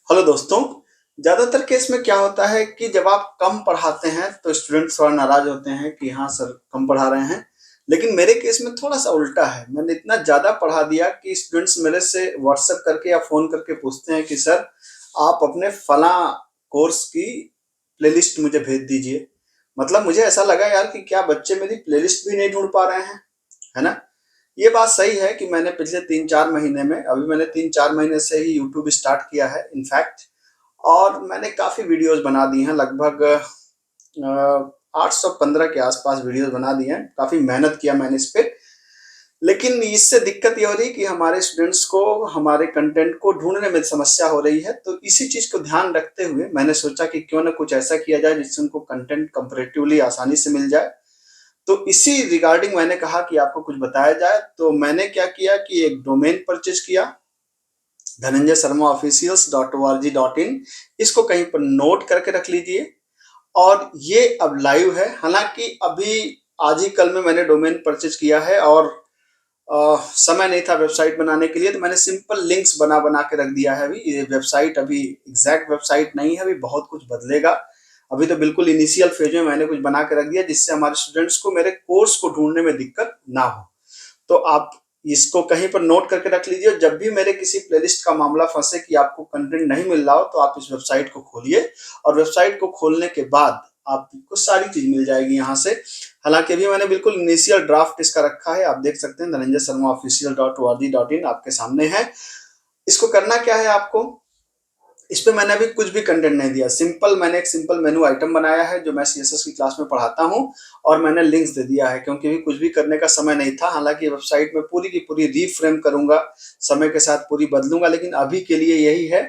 Hello दोस्तों। ज़्यादातर case में क्या होता है कि जब आप कम पढ़ाते हैं तो स्टूडेंट्स थोड़ा नाराज होते हैं कि हाँ सर कम पढ़ा रहे हैं। लेकिन मेरे केस में थोड़ा सा उल्टा है, मैंने इतना ज़्यादा पढ़ा दिया कि स्टूडेंट्स मेरे से व्हाट्सएप करके या फ़ोन करके पूछते हैं कि सर आप अपने फला कोर्स की प्लेलिस्ट मुझे भेज दीजिए। मतलब मुझे ऐसा लगा यार कि क्या बच्चे मेरी प्लेलिस्ट भी नहीं ढूंढ पा रहे हैं, है ना। ये बात सही है कि मैंने पिछले 3-4 महीने में, अभी मैंने 3-4 महीने से ही यूट्यूब स्टार्ट किया है इनफैक्ट। और मैंने काफ़ी वीडियोस बना दी हैं, लगभग 815 के आसपास वीडियोस बना दी हैं। काफ़ी मेहनत किया मैंने इस पे। लेकिन इससे दिक्कत ये हो रही है कि हमारे स्टूडेंट्स को हमारे कंटेंट को ढूंढने में समस्या हो रही है। तो इसी चीज़ को ध्यान रखते हुए मैंने सोचा कि क्यों ना कुछ ऐसा किया जाए जिससे उनको कंटेंट कंपैरेटिवली आसानी से मिल जाए। तो इसी रिगार्डिंग मैंने कहा कि आपको कुछ बताया जाए। तो मैंने क्या किया कि एक डोमेन परचेज किया, धनंजय शर्मा officials.org.in। इसको कहीं पर नोट करके रख लीजिए। और ये अब लाइव है, हालांकि अभी आज ही कल में मैंने डोमेन परचेज किया है और समय नहीं था वेबसाइट बनाने के लिए, तो मैंने सिंपल लिंक्स बना बना के रख दिया है। अभी ये वेबसाइट अभी एग्जैक्ट वेबसाइट नहीं है, अभी बहुत कुछ बदलेगा। अभी तो बिल्कुल इनिशियल फेज में मैंने कुछ बना के रख दिया जिससे हमारे स्टूडेंट्स को मेरे कोर्स को ढूंढने में दिक्कत ना हो। तो आप इसको कहीं पर नोट करके रख लीजिए। जब भी मेरे किसी प्लेलिस्ट का मामला फंसे कि आपको कंटेंट नहीं मिल रहा हो तो आप इस वेबसाइट को खोलिए, और वेबसाइट को खोलने के बाद आपको सारी चीज मिल जाएगी यहाँ से। हालांकि अभी मैंने बिल्कुल इनिशियल ड्राफ्ट इसका रखा है, आप देख सकते हैं धनंजय शर्मा official.org.in आपके सामने है। इसको करना क्या है आपको, इस पे मैंने अभी कुछ भी कंटेंट नहीं दिया। सिंपल मैंने एक सिंपल मेनू आइटम बनाया है जो मैं सीएसएस की क्लास में पढ़ाता हूँ, और मैंने लिंक्स दे दिया है क्योंकि अभी कुछ भी करने का समय नहीं था। हालांकि वेबसाइट में पूरी की पूरी रीफ्रेम करूंगा, समय के साथ पूरी बदलूंगा, लेकिन अभी के लिए यही है।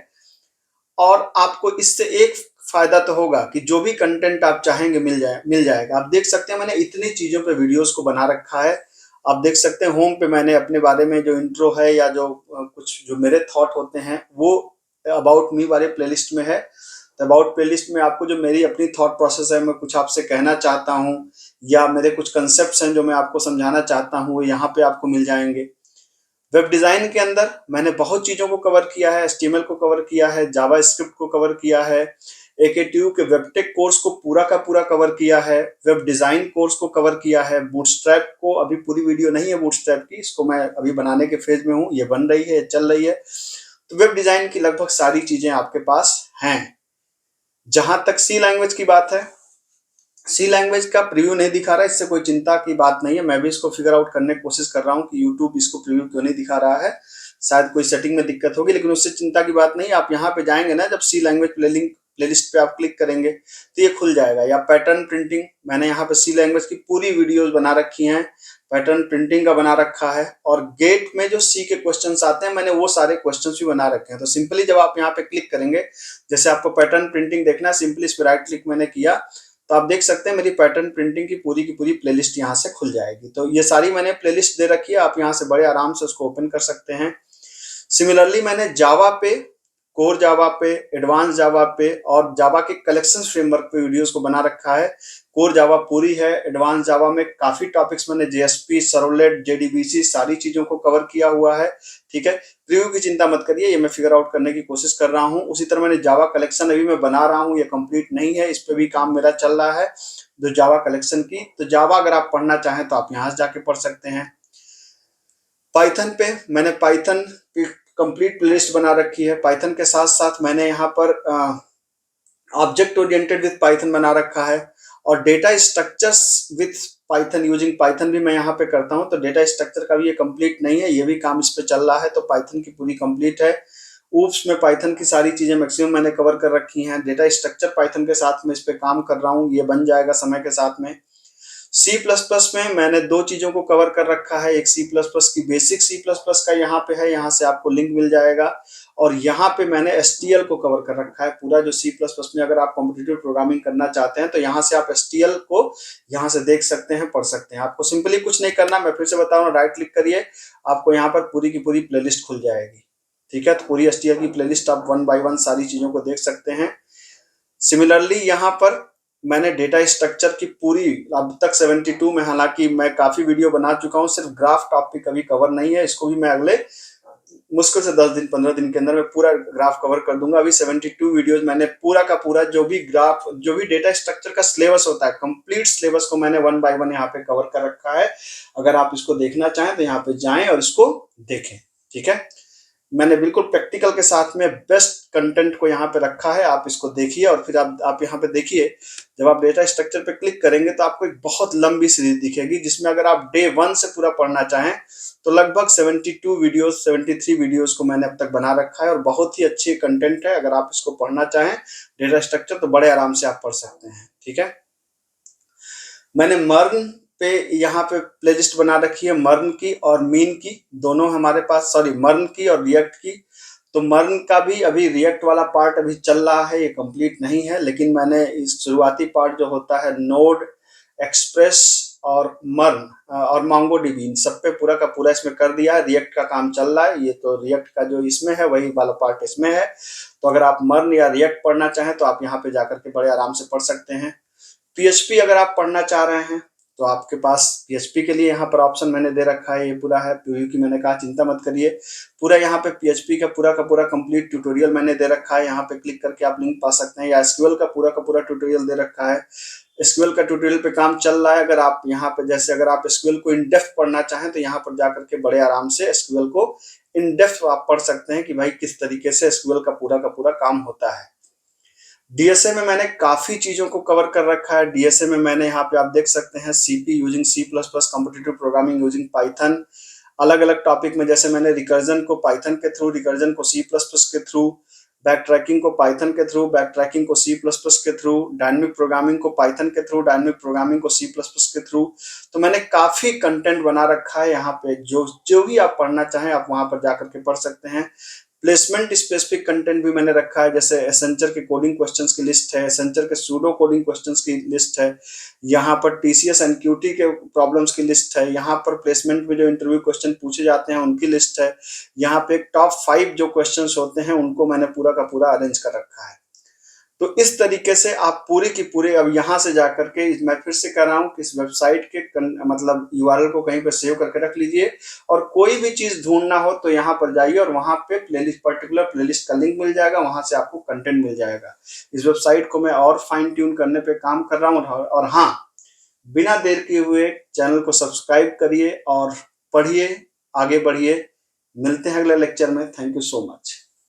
और आपको इससे एक फायदा तो होगा कि जो भी कंटेंट आप चाहेंगे मिल जाएगा। आप देख सकते हैं मैंने इतनी चीजों पे वीडियोस को बना रखा है। आप देख सकते हैं होम पे मैंने अपने बारे में जो इंट्रो है या जो कुछ जो मेरे थॉट होते हैं वो अबाउट मी वाले प्लेलिस्ट में है। तो अबाउट प्लेलिस्ट में आपको जो मेरी अपनी थॉट प्रोसेस है, मैं कुछ आपसे कहना चाहता हूँ या मेरे कुछ कंसेप्ट हैं जो मैं आपको समझाना चाहता हूँ, वो यहाँ पे आपको मिल जाएंगे। वेब डिज़ाइन के अंदर मैंने बहुत चीज़ों को कवर किया है, एचटीएमएल को कवर किया है, जावा स्क्रिप्ट को कवर किया है, एकेटीयू के वेबटेक कोर्स को पूरा का पूरा कवर किया है, वेब डिज़ाइन कोर्स को कवर किया है, बूटस्ट्रैप को अभी पूरी वीडियो नहीं है बूटस्ट्रैप की, इसको मैं अभी बनाने के फेज में हूँ, ये बन रही है, चल रही है। तो वेब डिज़ाइन की लगभग सारी चीज़ें आपके पास हैं। जहाँ तक सी लैंग्वेज की बात है, सी लैंग्वेज का प्रीव्यू नहीं दिखा रहा है, इससे कोई चिंता की बात नहीं है। मैं भी इसको फिगर आउट करने की कोशिश कर रहा हूँ कि यूट्यूब इसको प्रीव्यू क्यों नहीं दिखा रहा है। शायद कोई सेटिंग में दिक्कत होगी, लेकिन उससे चिंता की बात नहीं। आप यहाँ पे जाएंगे ना, जब सी लैंग्वेज प्लेलिस्ट पे आप क्लिक करेंगे तो ये खुल जाएगा। या पैटर्न प्रिंटिंग, मैंने यहाँ पे सी लैंग्वेज की पूरी वीडियोज बना रखी हैं, पैटर्न प्रिंटिंग का बना रखा है। और गेट में जो सी के क्वेश्चन आते हैं मैंने वो सारे क्वेश्चन भी बना रखे हैं। तो सिंपली जब आप यहाँ पे क्लिक करेंगे, जैसे आपको पैटर्न प्रिंटिंग देखना है, सिंपली इस पर राइट क्लिक मैंने किया तो आप देख सकते हैं मेरी पैटर्न प्रिंटिंग की पूरी प्लेलिस्ट यहाँ से खुल जाएगी। तो ये सारी मैंने प्लेलिस्ट दे रखी है, आप यहाँ से बड़े आराम से उसको ओपन कर सकते हैं। सिमिलरली मैंने जावा पे, कोर जावा पे, एडवांस जावा पे और जावा के कलेक्शन फ्रेमवर्क पे वीडियोस को बना रखा है। कोर जावा पूरी है, एडवांस जावा में काफी टॉपिक्स मैंने जेएसपी, सर्वलेट, जेडीबीसी सारी चीजों को कवर किया हुआ है। ठीक है, प्रीव्यू की चिंता मत करिए, ये मैं फिगर आउट करने की कोशिश कर रहा हूँ। उसी तरह मैंने जावा कलेक्शन अभी मैं बना रहा हूँ, ये कंप्लीट नहीं है, इस पे भी काम मेरा चल रहा है जो जावा कलेक्शन की। तो जावा अगर आप पढ़ना चाहें तो आप यहाँ से जाके पढ़ सकते हैं। पाइथन पे मैंने पाइथन की कंप्लीट प्लेलिस्ट बना रखी है। पाइथन के साथ साथ मैंने यहाँ पर ऑब्जेक्ट ओरिएंटेड विथ पाइथन बना रखा है, और data structures with Python using Python भी मैं यहाँ पे करता हूँ। तो डेटा स्ट्रक्चर का भी ये कंप्लीट नहीं है, ये भी काम इस पे चल रहा है। तो पाइथन की पूरी कंप्लीट है। ऊप्स में पाइथन की सारी चीजें मैक्सिमम मैंने कवर कर रखी हैं। डेटा स्ट्रक्चर पाइथन के साथ में इस पे काम कर रहा हूँ, ये बन जाएगा समय के साथ में। सी प्लस प्लस में मैंने दो चीजों को कवर कर रखा है। एक सी प्लस प्लस की बेसिक सी प्लस प्लस का यहाँ पे है, यहाँ से आपको लिंक मिल जाएगा। और यहाँ पे मैंने एसटीएल को कवर कर रखा है पूरा, जो सी प्लस प्लस में अगर आप कॉम्पिटिटिव प्रोग्रामिंग करना चाहते हैं तो यहाँ से आप एसटीएल को यहाँ से देख सकते हैं, पढ़ सकते हैं। आपको सिंपली कुछ नहीं करना, मैं फिर से बता रहा हूँ, राइट क्लिक करिए, आपको यहाँ पर पूरी की पूरी प्लेलिस्ट खुल जाएगी। ठीक है, तो पूरी एसटीएल की प्लेलिस्ट आप 1 बाय 1 सारी चीजों को देख सकते हैं। सिमिलरली यहाँ पर मैंने डेटा स्ट्रक्चर की पूरी अब तक 72 में, हालांकि मैं काफी वीडियो बना चुका हूँ, सिर्फ ग्राफ टॉपिक अभी कवर नहीं है, इसको भी मैं अगले मुश्किल से 10 दिन 15 दिन के अंदर मैं पूरा ग्राफ कवर कर दूंगा। अभी 72 वीडियोस मैंने पूरा का पूरा जो भी ग्राफ, जो भी डेटा स्ट्रक्चर का सिलेबस होता है, कंप्लीट सिलेबस को मैंने 1 बाय 1 यहाँ पे कवर कर रखा है। अगर आप इसको देखना चाहें तो यहाँ पे जाएं और इसको देखें। ठीक है, मैंने बिल्कुल प्रैक्टिकल के साथ में बेस्ट कंटेंट को यहाँ पे रखा है। आप इसको देखिए और फिर आप यहाँ पे देखिए, जब आप डेटा स्ट्रक्चर पे क्लिक करेंगे तो आपको एक बहुत लंबी सीरीज दिखेगी, जिसमें अगर आप डे 1 से पूरा पढ़ना चाहें तो लगभग 72 वीडियोस 73 वीडियोस को मैंने अब तक बना रखा है और बहुत ही अच्छी कंटेंट है। अगर आप इसको पढ़ना चाहें डेटा स्ट्रक्चर तो बड़े आराम से आप पढ़ सकते हैं। ठीक है, मैंने मर्न पे यहाँ पे प्लेलिस्ट बना रखी है, मर्न की और मीन की दोनों हमारे पास, सॉरी मर्न की और रिएक्ट की। तो मर्न का भी अभी रिएक्ट वाला पार्ट अभी चल रहा है, ये कंप्लीट नहीं है, लेकिन मैंने इस शुरुआती पार्ट जो होता है नोड, एक्सप्रेस और मर्न और मोंगोडीबी, इन सब पे पूरा का पूरा इसमें कर दिया है। रिएक्ट का काम चल रहा है, ये तो रिएक्ट का जो इसमें है वही वाला पार्ट इसमें है। तो अगर आप मर्न या रिएक्ट पढ़ना चाहें तो आप यहाँ पे जाकर के बड़े आराम से पढ़ सकते हैं। पीएचपी अगर आप पढ़ना चाह रहे हैं तो आपके पास पीएचपी के लिए यहाँ पर ऑप्शन मैंने दे रखा है, ये पूरा है की मैंने कहा चिंता मत करिए, पूरा यहाँ पे पीएचपी का पूरा कंप्लीट ट्यूटोरियल मैंने दे रखा है। यहाँ पे क्लिक करके आप लिंक पा सकते हैं, या एसक्यूएल का पूरा ट्यूटोरियल दे रखा है। एसक्यूएल का ट्यूटोरियल पे काम चल रहा है। अगर आप यहाँ पे जैसे अगर आप एसक्यूएल को इन डेप्थ पढ़ना चाहें तो यहाँ पर जाकर के बड़े आराम से एसक्यूएल को इन डेप्थ आप पढ़ सकते हैं कि भाई किस तरीके से एसक्यूएल का पूरा काम होता है। डीएसए में मैंने काफी चीजों को कवर कर रखा है। डीएसए में मैंने यहाँ पे आप देख सकते हैं CP using C plus plus, competitive programming using Python, अलग अलग टॉपिक में जैसे मैंने रिकर्जन को पाइथन के थ्रू, रिकर्जन को सी प्लस प्लस के थ्रू, बैक ट्रैकिंग को पाइथन के थ्रू, बैक ट्रैकिंग को सी प्लस प्लस के थ्रू, डायनेमिक प्रोग्रामिंग को पाइथन के थ्रू, डायनेमिक प्रोग्रामिंग को सी प्लस प्लस के थ्रू। तो मैंने काफी कंटेंट बना रखा है यहाँ पे, जो जो भी आप पढ़ना चाहें आप वहां पर जाकर के पढ़ सकते हैं। प्लेसमेंट स्पेसिफिक कंटेंट भी मैंने रखा है, जैसे एसेंचर के कोडिंग क्वेश्चंस की लिस्ट है, एसेंचर के सूडो कोडिंग क्वेश्चंस की लिस्ट है, यहाँ पर टीसीएस एनक्यूटी के प्रॉब्लम्स की लिस्ट है, यहाँ पर प्लेसमेंट में जो इंटरव्यू क्वेश्चन पूछे जाते हैं उनकी लिस्ट है, यहाँ पे एक टॉप 5 जो क्वेश्चंस होते हैं उनको मैंने पूरा का पूरा अरेंज कर रखा है। तो इस तरीके से आप पूरे की पूरे, अब यहाँ से जाकर के मैं फिर से कह रहा हूँ कि इस वेबसाइट के मतलब यूआरएल को कहीं पर सेव करके रख लीजिए, और कोई भी चीज ढूंढना हो तो यहाँ पर जाइए और वहां पे प्लेलिस्ट, पर्टिकुलर प्लेलिस्ट का लिंक मिल जाएगा, वहां से आपको कंटेंट मिल जाएगा। इस वेबसाइट को मैं और फाइन ट्यून करने पे काम कर रहा हूँ। और हाँ, बिना देर किए हुए चैनल को सब्सक्राइब करिए और पढ़िए, आगे बढ़िए। मिलते हैं अगले लेक्चर में। Thank you so much.